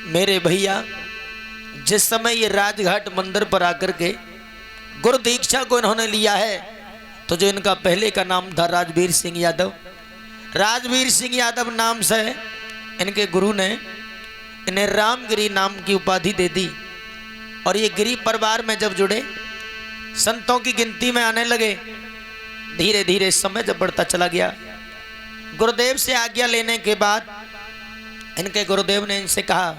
मेरे भैया जिस समय ये राजघाट मंदिर पर आकर के गुरु दीक्षा को इन्होंने लिया है, तो जो इनका पहले का नाम था राजवीर सिंह यादव, राजवीर सिंह यादव नाम से इनके गुरु ने इन्हें रामगिरी नाम की उपाधि दे दी। और ये गिरी परिवार में जब जुड़े, संतों की गिनती में आने लगे, धीरे धीरे समय जब बढ़ता चला गया, गुरुदेव से आज्ञा लेने के बाद इनके गुरुदेव ने इनसे कहा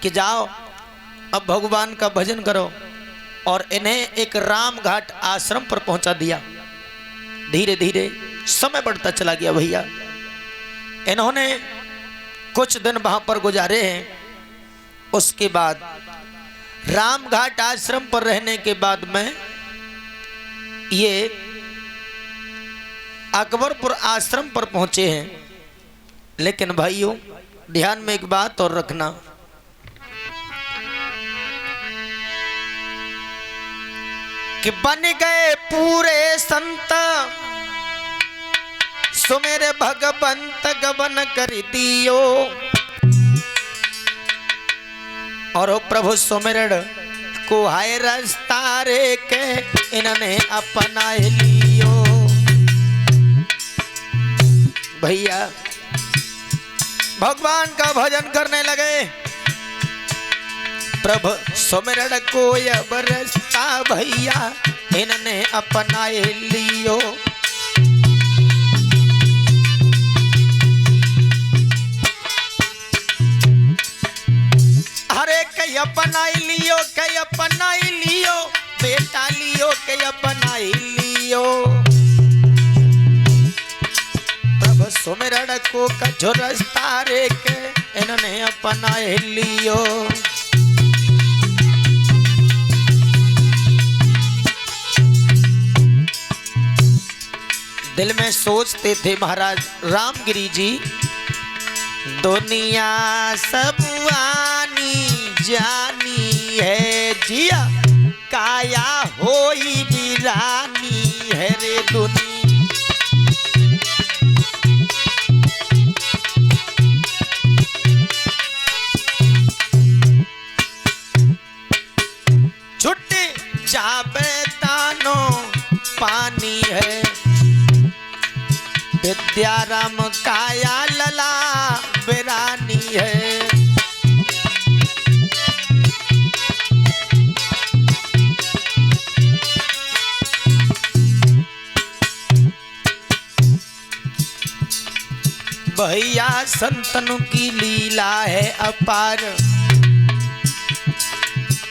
कि जाओ अब भगवान का भजन करो, और इन्हें एक राम घाट आश्रम पर पहुंचा दिया। धीरे धीरे समय बढ़ता चला गया भैया। इन्होंने कुछ दिन वहां पर गुजारे हैं। उसके बाद राम घाट आश्रम पर रहने के बाद में ये अकबरपुर आश्रम पर पहुंचे हैं। लेकिन भाइयों ध्यान में एक बात और रखना, कि बन गए पूरे संत सुमेरे भगवंत गबन कर दियो, और ओ प्रभु सुमिरण को हाय रास्ता रे के इन्होंने अपना लियो। भैया भगवान का भजन करने लगे, प्रभु सुमिरण को अब रास्ता भैया इन्होंने अपना लियो। हरे कई अपनाई लियो, कई अपनाई लियो, बेटा लियो कई अपनाई लियो। प्रभु सुमिरण को कछो रास्ता रे के इन्होंने अपनाए लियो। दिल में सोचते थे महाराज रामगिरी जी, दुनिया सब आनी जानी है जिया, काया होई वीरानी है रे दुनिया। छुट्टी जाबे तानो पानी है, विद्याराम काया लला बिरानी है। भैया संतन की लीला है अपार,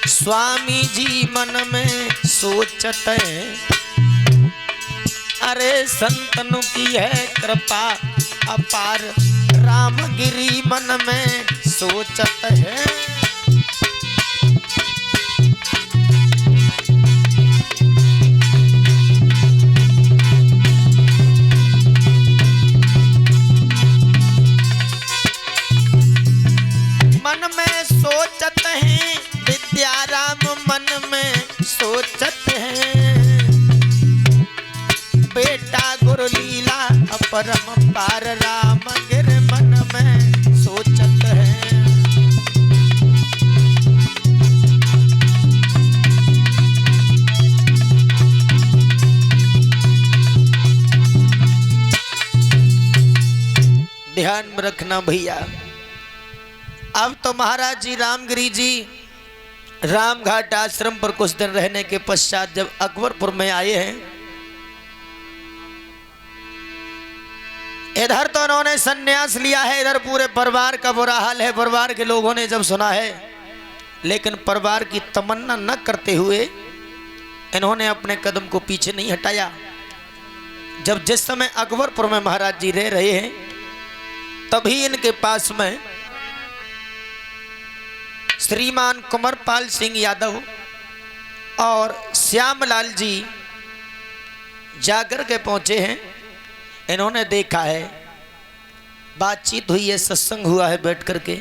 स्वामी जी मन में सोचते हैं, अरे संतनु की है कृपा अपार, रामगिरी मन में सोचत है। मन में सोचत हैं, विद्याराम मन में सोचत हैं, बेटा गुरु लीला अपरम पार, रामगिर मन में सोचत है। ध्यान में रखना भैया। अब तो महाराज जी रामगिरी जी रामघाट आश्रम पर कुछ दिन रहने के पश्चात जब अकबरपुर में आए हैं, इधर तो उन्होंने सन्यास लिया है, इधर पूरे परिवार का बुरा हाल है। परिवार के लोगों ने जब सुना है, लेकिन परिवार की तमन्ना न करते हुए इन्होंने अपने कदम को पीछे नहीं हटाया। जब जिस समय अकबरपुर में महाराज जी रह रहे हैं, तभी इनके पास में श्रीमान कुंवरपाल सिंह यादव और श्यामलाल जी जाकर के पहुंचे हैं। इन्होंने देखा है, बातचीत हुई है, सत्संग हुआ है बैठ करके।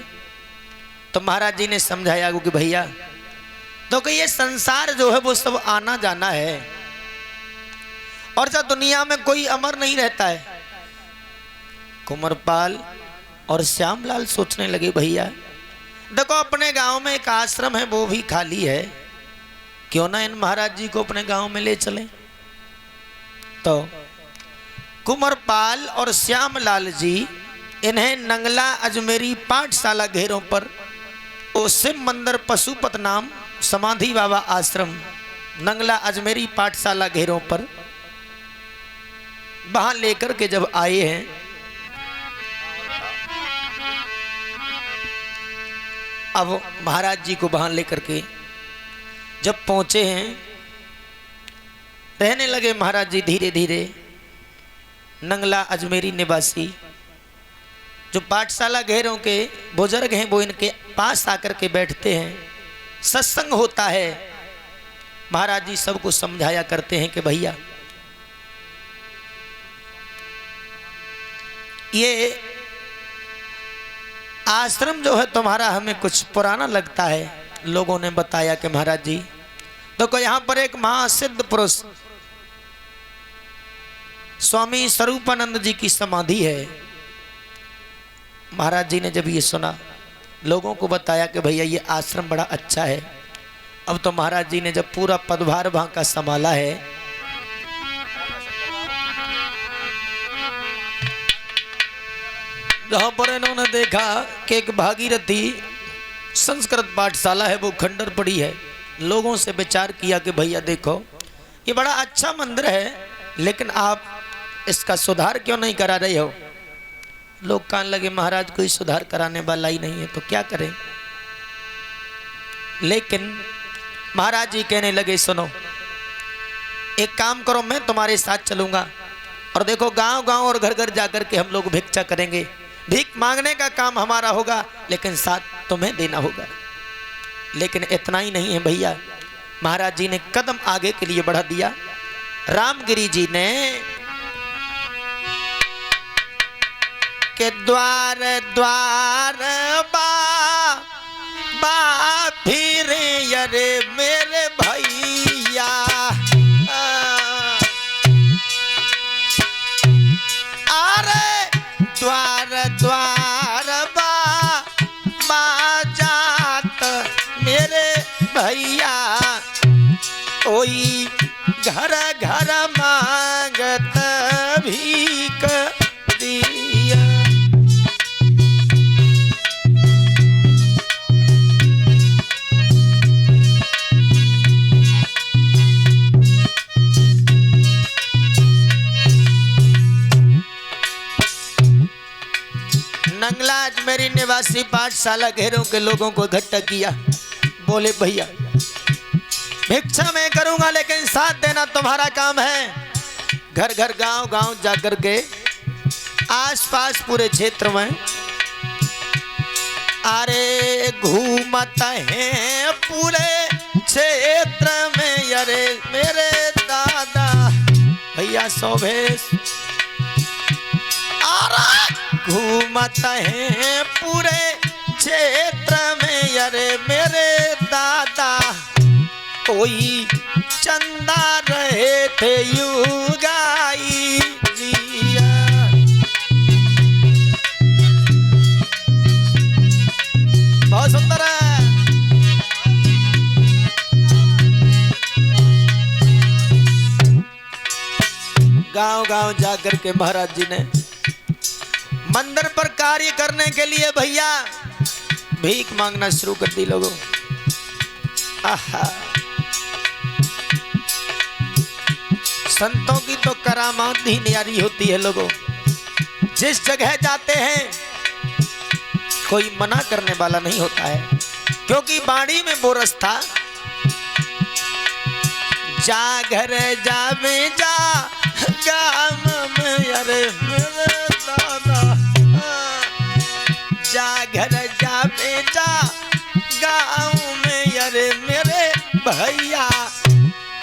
तो महाराज जी ने समझाया कि भैया तो कि ये संसार जो है वो सब आना जाना है, और जब दुनिया में कोई अमर नहीं रहता है। कुंवरपाल और श्यामलाल सोचने लगे, भैया देखो अपने गांव में एक आश्रम है वो भी खाली है, क्यों ना इन महाराज जी को अपने गांव में ले चलें। तो कुंवरपाल और श्यामलाल जी इन्हें नंगला अजमेरी पाठशाला घेरों पर ओ शिव मंदिर पशुपत नाम समाधि बाबा आश्रम नंगला अजमेरी पाठशाला घेरों पर वहां लेकर के जब आए हैं, अब महाराज जी को वहां लेकर के जब पहुंचे हैं, रहने लगे महाराज जी धीरे धीरे। नंगला अजमेरी निवासी जो पाठशाला घेरों के बुजुर्ग हैं वो इनके पास आकर के बैठते हैं, सत्संग होता है। महाराज जी सबको समझाया करते हैं कि भैया ये आश्रम जो है तुम्हारा हमें कुछ पुराना लगता है। लोगों ने बताया कि महाराज जी देखो यहाँ पर एक महासिद्ध पुरुष स्वामी स्वरूपानंद जी की समाधि है। महाराज जी ने जब ये सुना, लोगों को बताया कि भैया ये आश्रम बड़ा अच्छा है। अब तो महाराज जी ने जब पूरा पदभार वहां का संभाला है, जहां पर इन्होंने देखा कि एक भागीरथी संस्कृत पाठशाला है वो खंडर पड़ी है। लोगों से विचार किया कि भैया देखो ये बड़ा अच्छा मंदिर है, लेकिन आप इसका सुधार क्यों नहीं करा रहे हो। लोग कहने लगे महाराज कोई सुधार कराने वाला ही नहीं है तो क्या करें। लेकिन महाराज जी कहने लगे सुनो एक काम करो, मैं तुम्हारे साथ चलूंगा और देखो गांव गांव और घर घर जाकर के हम लोग भिक्षा करेंगे। भीख मांगने का काम हमारा होगा लेकिन साथ तुम्हें देना होगा। लेकिन इतना ही नहीं है भैया, महाराज जी ने कदम आगे के लिए बढ़ा दिया। रामगिरी जी ने के द्वार द्वार बा फिरे अरे मेरे भैया, अरे द्वार द्वार बा जात मेरे भैया, कोई घर घर मांगत भीख दिया। नंगला अजमेरी निवासी पाठशाला घेरों के लोगों को इकट्ठा किया। बोले भैया भिक्षा मैं करूंगा लेकिन साथ देना तुम्हारा काम है। घर घर गांव गांव जाकर के आसपास पूरे क्षेत्र में अरे घूमत है पूरे क्षेत्र में, अरे मेरे दादा भैया शोभेश घूमत है पूरे क्षेत्र में, अरे मेरे दादा कोई चंदा रहे थे युगाई जिया। बहुत सुंदर है। गांव गांव जाकर के महाराज जी ने मंदिर पर कार्य करने के लिए भैया भीख मांगना शुरू कर दी लोगों। आहा संतों की तो करामात ही न्यारी होती है लोगों। जिस जगह जाते हैं कोई मना करने वाला नहीं होता है, क्योंकि बाड़ी में बोरस था। जा घर जावे जा गाम में, अरे मेरे दादा जा घर जावे जा गाँव में, अरे मेरे भैया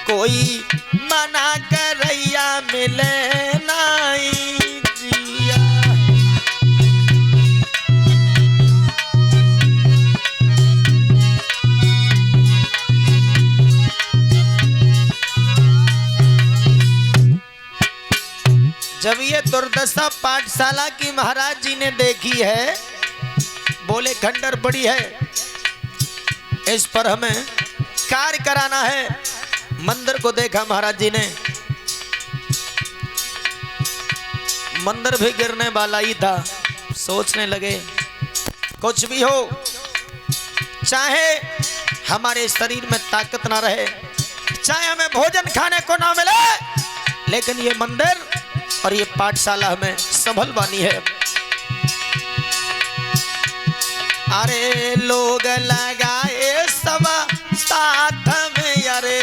कोई मना करैया मिले नहीं जिया। जब ये दुर्दशा पाठशाला की महाराज जी ने देखी है, बोले खंडर बड़ी है इस पर हमें कार्य कराना है। मंदिर को देखा महाराज जी ने, मंदिर भी गिरने वाला ही था। सोचने लगे कुछ भी हो, चाहे हमारे शरीर में ताकत ना रहे, चाहे हमें भोजन खाने को ना मिले, लेकिन ये मंदिर और ये पाठशाला हमें संभलवानी है। अरे लोग लगाए सब साथ में, अरे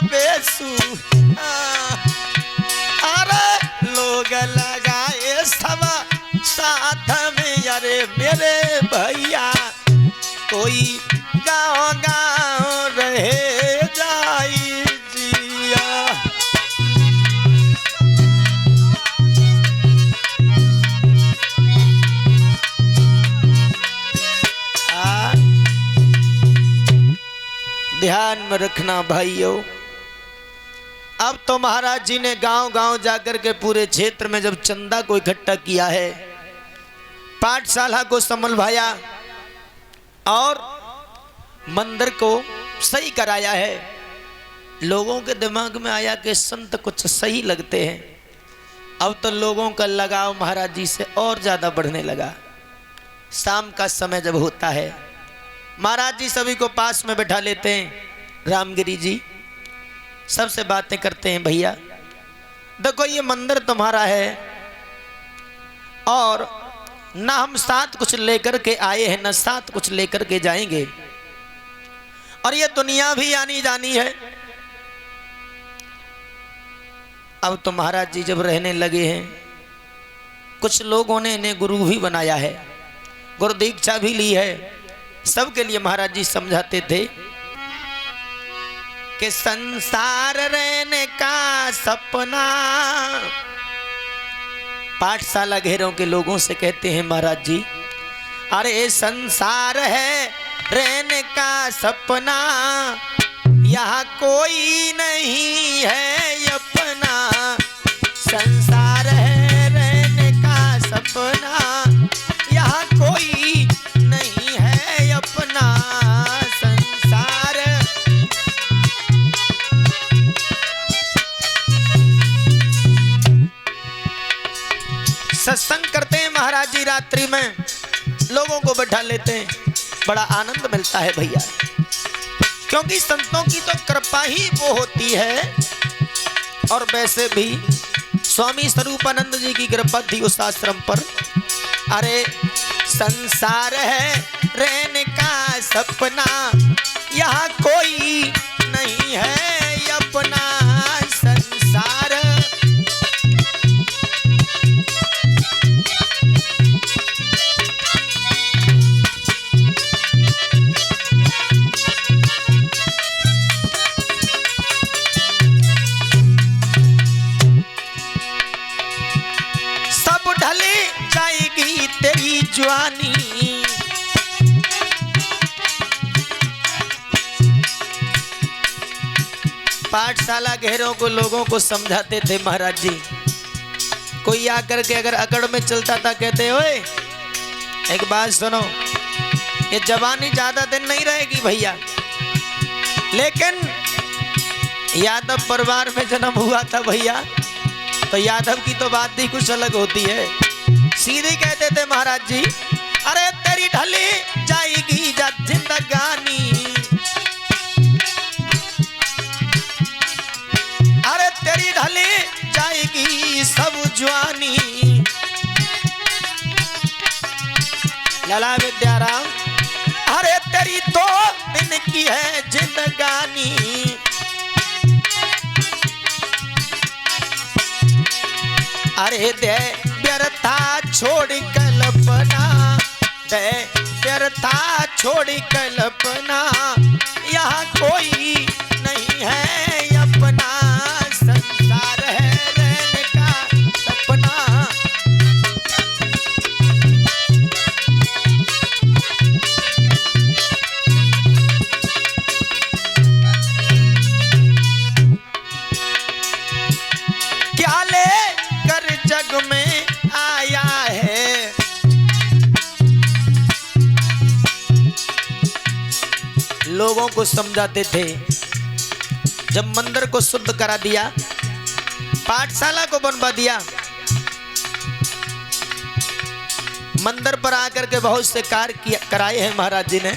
बेसू, अरे लोग लगाए सब साथ में, अरे मेरे भैया कोई गाँव गाँव रहे जाई जिया। ध्यान में रखना भाइयों, अब तो महाराज जी ने गांव गांव जाकर के पूरे क्षेत्र में जब चंदा को इकट्ठा किया है, पाठशाला को संभलवाया और मंदिर को सही कराया है, लोगों के दिमाग में आया कि संत कुछ सही लगते हैं। अब तो लोगों का लगाव महाराज जी से और ज्यादा बढ़ने लगा। शाम का समय जब होता है, महाराज जी सभी को पास में बैठा लेते हैं। रामगिरी जी सबसे बातें करते हैं, भैया देखो ये मंदिर तुम्हारा है और ना हम साथ कुछ लेकर के आए हैं, ना साथ कुछ लेकर के जाएंगे, और ये दुनिया भी आनी जानी है। अब तो महाराज जी जब रहने लगे हैं, कुछ लोगों ने इन्हें गुरु भी बनाया है, गुरु दीक्षा भी ली है। सबके लिए महाराज जी समझाते थे कि संसार रहने का सपना, पाठशाला घेरों के लोगों से कहते हैं महाराज जी, अरे संसार है रहने का सपना, यहाँ कोई नहीं है अपना। संसार है रहने का सपना, यहाँ कोई नहीं है अपना। संसार सत्संग करते हैं महाराज जी, रात्रि में लोगों को बैठा लेते हैं, बड़ा आनंद मिलता है भैया, क्योंकि संतों की तो कृपा ही वो होती है। और वैसे भी स्वामी स्वरूपानंद जी की कृपा थी उस आश्रम पर। अरे संसार है रहने का सपना, यहाँ कोई नहीं है अपना। संसार सब ढले जाएगी तेरी जवानी, पाठशाला घेरों को लोगों को समझाते थे महाराज जी। कोई आकर के अगर अकड़ में चलता था, कहते ओए एक बात सुनो, ये जवानी ज्यादा दिन नहीं रहेगी भैया, लेकिन यादव परिवार में जन्म हुआ था भैया, तो यादव की तो बात ही कुछ अलग होती है। सीधे कहते थे महाराज जी, अरे तेरी ढली जाएगी जिंदगानी, अरे तेरी ढली जाएगी सब जवानी। लाला विद्याराम, अरे तेरी 2 दिन की है जिंदगानी, अरे दे व्यर्था छोड़ कल्पना, दे व्यर्था छोड़ कल्पना, यहाँ कोई नहीं है अपना। संसार है रहने का सपना, क्या ले कर जग में आया है, लोगों को समझाते थे। जब मंदिर को शुद्ध करा दिया, पाठशाला को बनवा दिया, मंदिर पर आकर के बहुत से कार्य कराए हैं महाराज जी ने।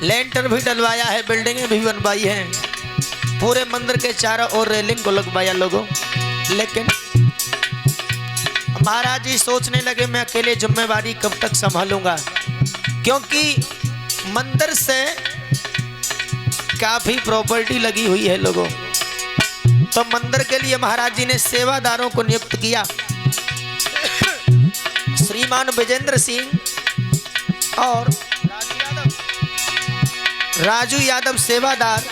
लेंटर भी डलवाया है, बिल्डिंगें भी बनवाई हैं, पूरे मंदिर के चारों ओर रेलिंग को लगवाया लोगों। लेकिन महाराज जी सोचने लगे मैं अकेले जिम्मेवारी कब तक संभालूंगा, क्योंकि मंदिर से काफी प्रॉपर्टी लगी हुई है लोगों। तो मंदिर के लिए महाराज जी ने सेवादारों को नियुक्त किया। श्रीमान विजेंद्र सिंह और राजू यादव सेवादार,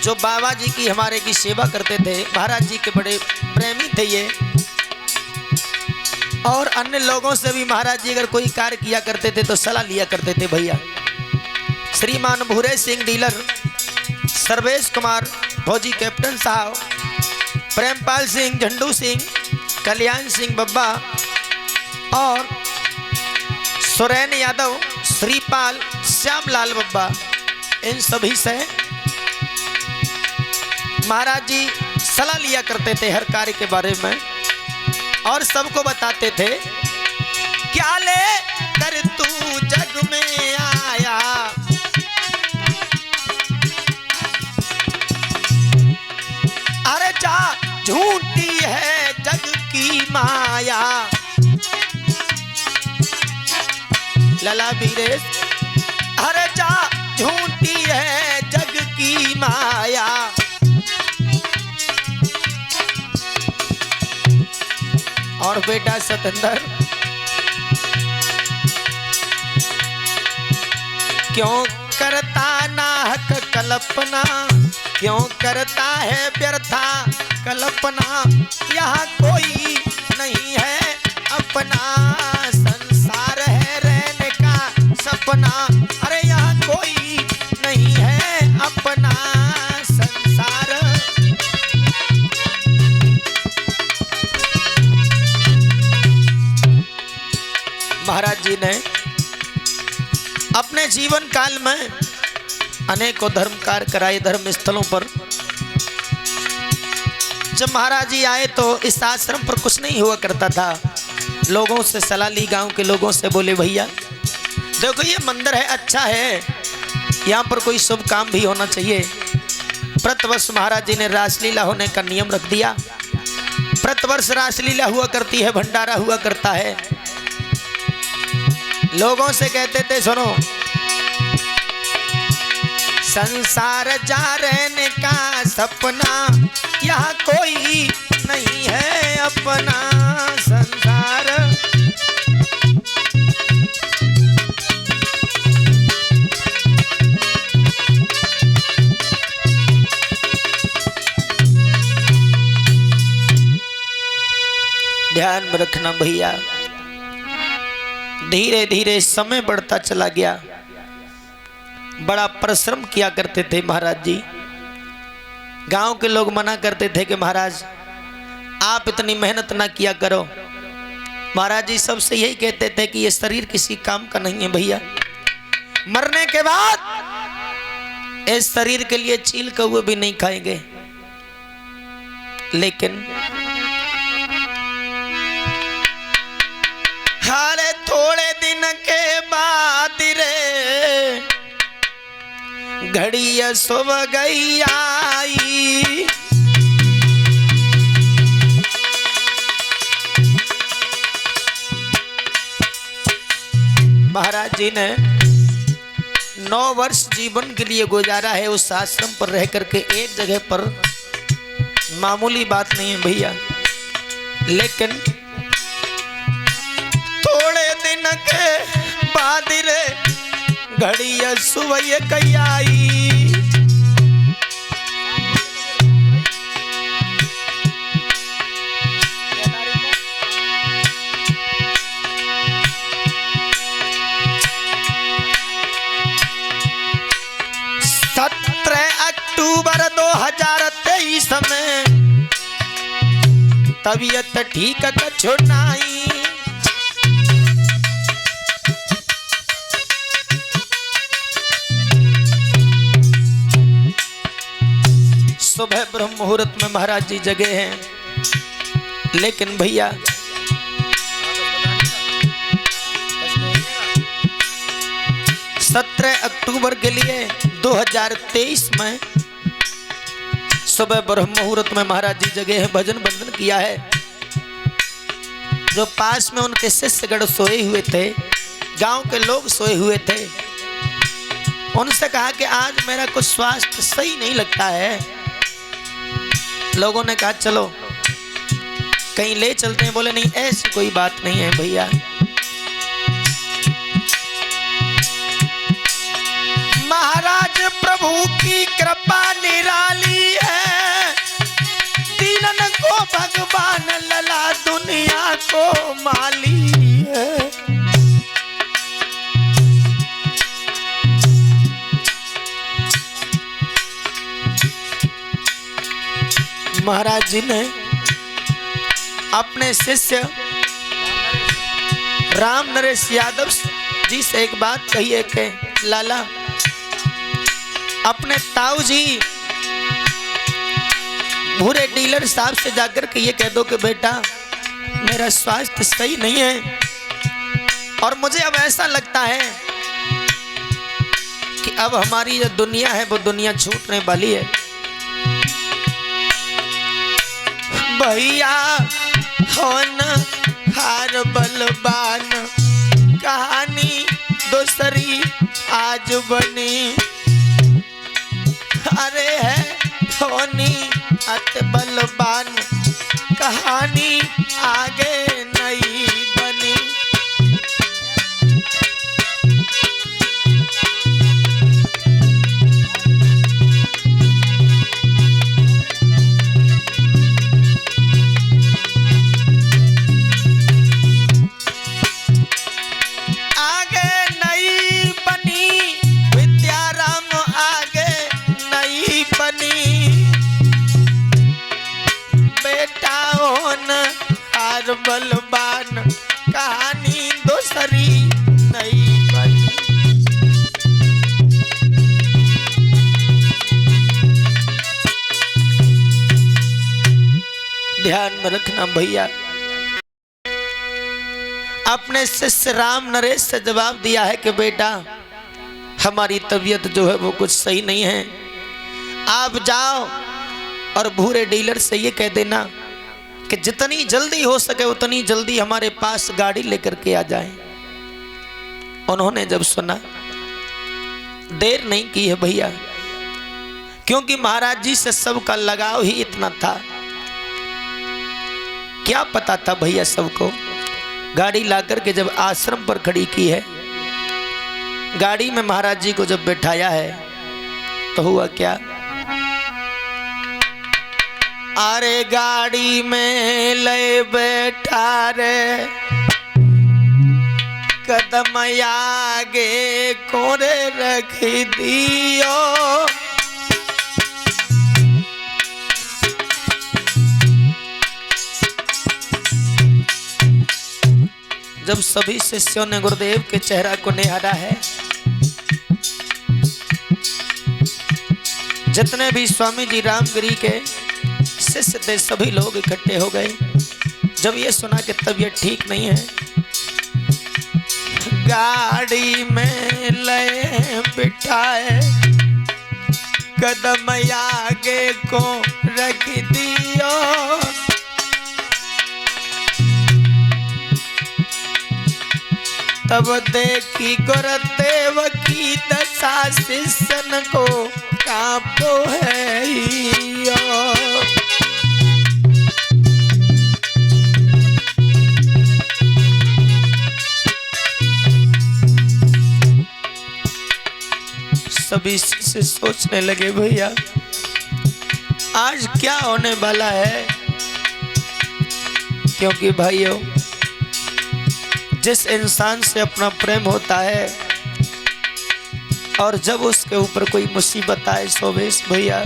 जो बाबा जी की हमारे की सेवा करते थे, महाराज जी के बड़े प्रेमी थे ये। और अन्य लोगों से भी महाराज जी अगर कोई कार्य किया करते थे तो सलाह लिया करते थे भैया। श्रीमान भूरे सिंह डीलर, सर्वेश कुमार फौजी कैप्टन साहब, प्रेमपाल सिंह, झंडू सिंह, कल्याण सिंह बब्बा और सुरैन यादव, श्रीपाल, श्यामलाल बब्बा, इन सभी से महाराज जी सलाह लिया करते थे हर कार्य के बारे में। और सबको बताते थे क्या ले कर तू जग में आया, अरे जा झूठी है जग की माया। लला बीरेश, अरे जा झूठी है जग की माया। और बेटा सतेंद्र, क्यों करता नाहक कल्पना, क्यों करता है व्यर्था कल्पना, यहाँ कोई नहीं है अपना, संसार है रहने का सपना, अरे यहाँ कोई नहीं है अपना संसार। महाराज जी ने अपने जीवन काल में अनेकों धर्म कार्य कराए धर्म स्थलों पर। जब महाराज जी आए तो इस आश्रम पर कुछ नहीं हुआ करता था। लोगों से सलाह ली, गांव के लोगों से, बोले भैया देखो ये मंदिर है, अच्छा है, यहाँ पर कोई शुभ काम भी होना चाहिए। प्रतिवर्ष महाराज जी ने रासलीला होने का नियम रख दिया। प्रतिवर्ष रासलीला हुआ करती है, भंडारा हुआ करता है। लोगों से कहते थे सुनो, संसार जा रहने का सपना, यहाँ कोई नहीं है अपना संसार। ध्यान में रखना भैया, धीरे धीरे समय बढ़ता चला गया। बड़ा परिश्रम किया करते थे महाराज जी। गांव के लोग मना करते थे कि महाराज आप इतनी मेहनत ना किया करो। महाराज जी सबसे यही कहते थे कि ये शरीर किसी काम का नहीं है भैया, मरने के बाद इस शरीर के लिए चील कौवे भी नहीं खाएंगे। लेकिन हारे थोड़े दिन के बाद रे घड़ी सुब गई आई, महाराज जी ने 9 वर्ष जीवन के लिए गुजारा है उस आश्रम पर रह करके, एक जगह पर मामूली बात नहीं है भैया। लेकिन थोड़े दिन के बाद रे घड़ी सुबह कई आई, अक्टूबर 2023 में तबीयत ठीक कछु नाई, ब्रह्म मुहूर्त में महाराज जी जगे हैं। लेकिन भैया 17 अक्टूबर के लिए 2023 में सुबह ब्रह्म मुहूर्त में महाराज जी जगे हैं, भजन बंदन किया है। जो पास में उनके शिष्यगण सोए हुए थे, गांव के लोग सोए हुए थे, उनसे कहा कि आज मेरा कुछ स्वास्थ्य सही नहीं लगता है। लोगों ने कहा चलो कहीं ले चलते हैं। बोले नहीं, ऐसी कोई बात नहीं है भैया। महाराज प्रभु की कृपा निराली है, दीनन को भगवान लला दुनिया को माली है। महाराज जी ने अपने शिष्य राम नरेश यादव जी से एक बात कही है कि लाला, अपने ताऊ जी भूरे डीलर साहब से जाकर के ये कह दो कि बेटा मेरा स्वास्थ्य सही नहीं है और मुझे अब ऐसा लगता है कि अब हमारी जो दुनिया है वो दुनिया छूटने वाली है। भैया होन हार बलवान, कहानी दूसरी आज बनी। अरे है होनी अत बलवान, कहानी आगे नहीं बनी। बलवान, कहानी दूसरी नहीं बनी। ध्यान में रखना भैया। अपने शिष्य राम नरेश से जवाब दिया है कि बेटा हमारी तबीयत जो है वो कुछ सही नहीं है। आप जाओ और भूरे डीलर से ये कह देना कि जितनी जल्दी हो सके उतनी जल्दी हमारे पास गाड़ी लेकर के आ जाए। उन्होंने जब सुना, देर नहीं की है भैया, क्योंकि महाराज जी से सबका लगाव ही इतना था। क्या पता था भैया सबको। गाड़ी लाकर के जब आश्रम पर खड़ी की है, गाड़ी में महाराज जी को जब बैठाया है तो हुआ क्या। अरे गाड़ी में ले बैठा रे, कदम आगे कोरे रख दियो। जब सभी शिष्यों ने गुरुदेव के चेहरा को निहारा है, जितने भी स्वामी जी रामगिरी के शिष्य थे सभी लोग इकट्ठे हो गए। जब ये सुना कि तबीयत ठीक नहीं है, गाड़ी में ले बिठाए, कदम आगे को रख दियो। तब देखी गुरुदेव की दशा, शिष्यन को कांपो है यो। सभी से सोचने लगे भैया आज क्या होने वाला है। क्योंकि भाइयों जिस इंसान से अपना प्रेम होता है और जब उसके ऊपर कोई मुसीबत आए सोवेश भैया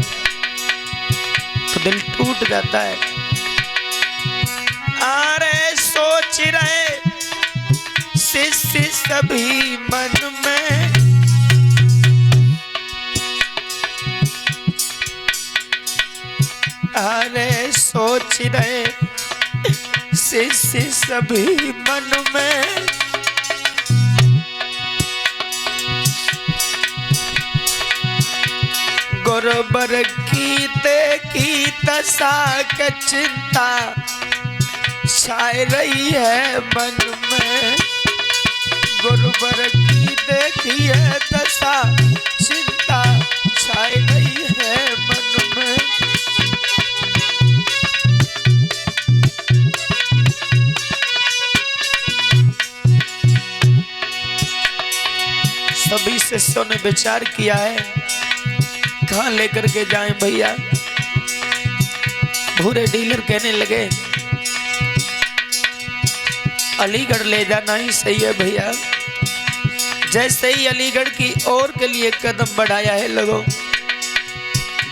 तो दिल टूट जाता है। अरे सोच रहे शिष्य सभी मन में, नाच रहे शिष्य सभी मन में। गुरुवर की देखी दशा की चिंता छाई रही है मन में। गुरुवर की देखी है दशा चिंता छाई रही है मन में। सभी शिष्यों ने विचार किया है कहां लेकर के जाएं भैया। भूरे डीलर कहने लगे अलीगढ़ ले जाना ही सही है भैया। जैसे ही अलीगढ़ की ओर के लिए कदम बढ़ाया है लोगों,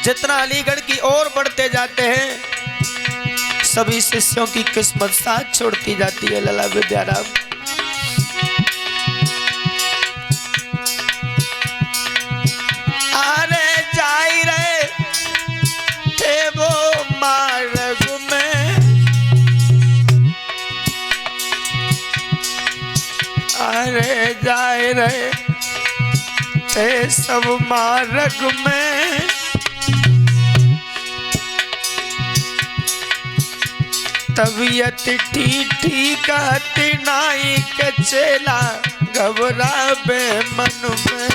जितना अलीगढ़ की ओर बढ़ते जाते हैं सभी शिष्यों की किस्मत साथ छोड़ती जाती है। लला विद्याराम अरे जाए रहे थे सब मार्ग में। तबीयत ठीक कहती नाई के चेला घबरा बे मन में।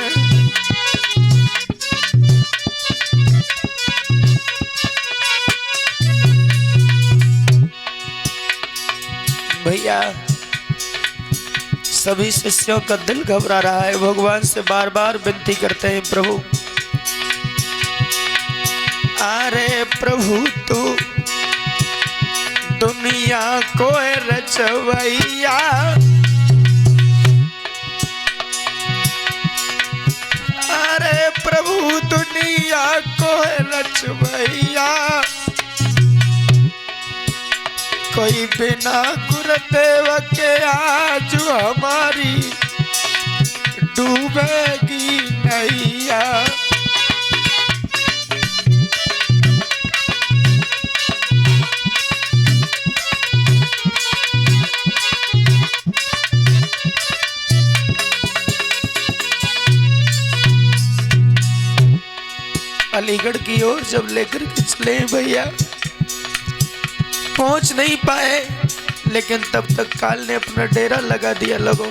भैया सभी शिष्यों का दिल घबरा रहा है। भगवान से बार बार विनती करते हैं प्रभु अरे प्रभु तू दुनिया को रचवैया। अरे प्रभु दुनिया को रचवैया। कोई बिना गुरुदेव के आज हमारी डूबेगी नैया। अलीगढ़ की ओर जब लेकर के चले भैया पहुंच नहीं पाए, लेकिन तब तक काल ने अपना डेरा लगा दिया लोगों।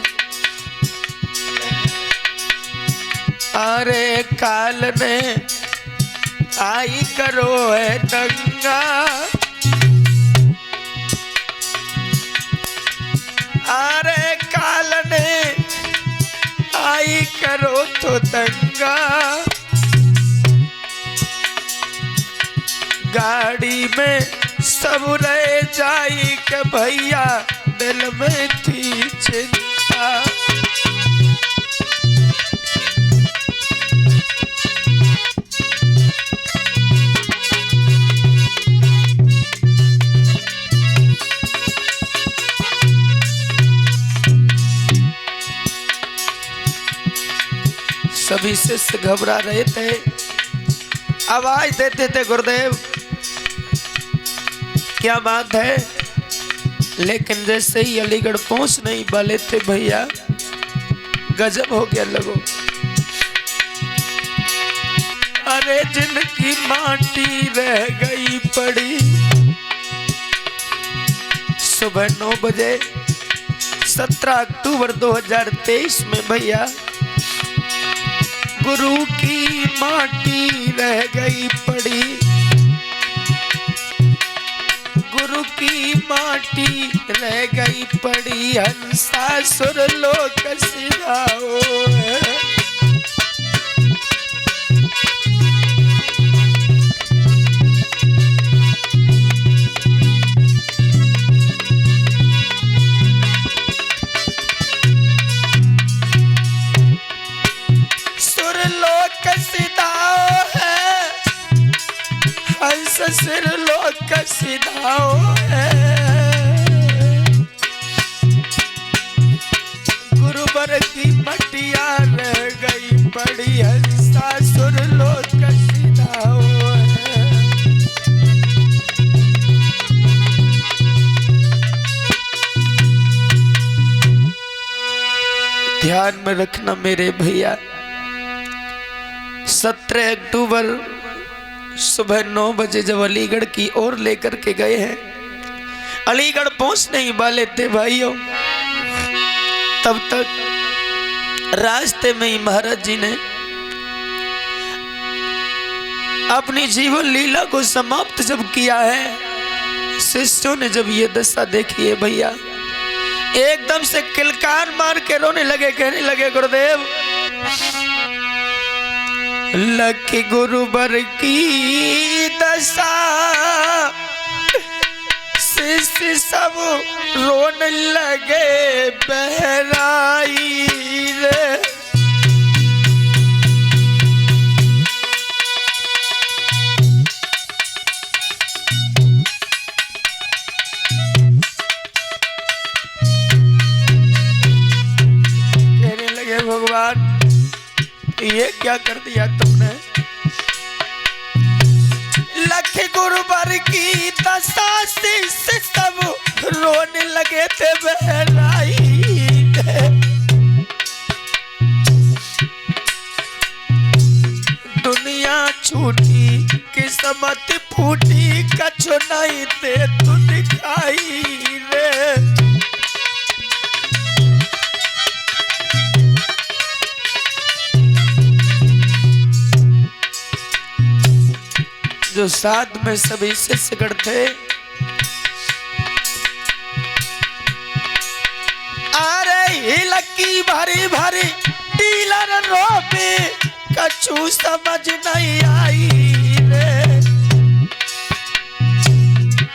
अरे काल ने आई करो है दंगा। अरे काल ने आई करो तो दंगा। गाड़ी में सब रह जाई के भैया दिल में थी चिंता। सभी शिष्य घबरा रहे थे, आवाज देते थे गुरुदेव क्या बात है, लेकिन जैसे ही अलीगढ़ पहुंच नहीं वाले थे भैया गजब हो गया लोगों। अरे जिनकी माटी रह गई पड़ी। सुबह 9 बजे 17 अक्टूबर 2023 में भैया गुरु की माटी रह गई पड़ी। गुरु की माटी रह गई पड़ी। हंसासुर लोक सिधाओ है। सुरलोक सिधाओ है। हंस सिरलोक सिधाओ है। गुरुवर की मटिया रह गई पड़ी। हंसासुर लोक सिधाओ है। ध्यान में रखना मेरे भैया। 17 अक्टूबर सुबह 9 बजे जब अलीगढ़ की ओर लेकर के गए हैं, अलीगढ़ पहुंचने ही वाले थे भाइयों, तब तक रास्ते में ही महाराज जी ने अपनी जीवन लीला को समाप्त जब किया है, शिष्यों ने जब ये दशा देखी है भैया, एकदम से किलकार मार के रोने लगे, कहने लगे गुरुदेव लकी गुरुबर की दशा, शिष्य सब रोने लगे बहराई रे। कहने लगे भगवान ये क्या कर दिया तुमने, लख गुरुबर की दशा से सब रोने लगे थे बहराई। दुनिया छूटी किस्मत फूटी, कछु नहीं थे तू दिखाई रे। जो साथ में सभी शिष्यगण थे, अरे लकी भारी भारी डीलर रोबे, कछु समझ नहीं आई रे।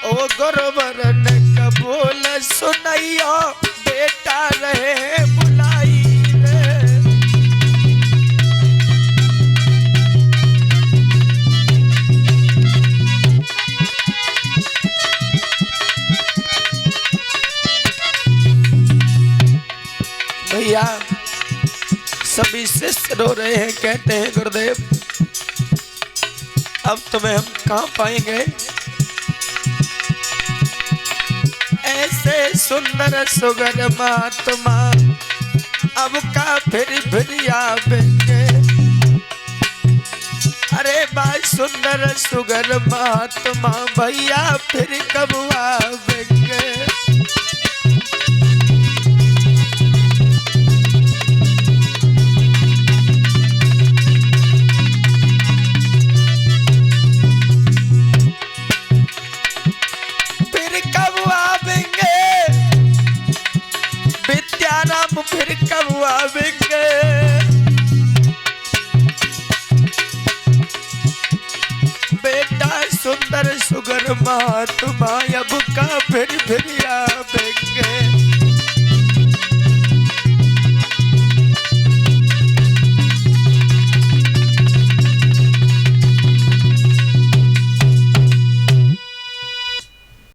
ओ गुरुवर ने कबूल सुनैया, बेटा रहे बुलाई रे। भैया सभी शिष्य रो रहे हैं, कहते हैं गुरुदेव अब तुम्हें हम कहां पाएंगे, ऐसे सुंदर सुगर महात्मा अब का फिर आवेंगे। अरे भाई सुंदर सुगर महात्मा भैया फिर कब आवेंगे। फिर कब आवेंगे, बेटा सुंदर सुगर महात्मा अब का फिर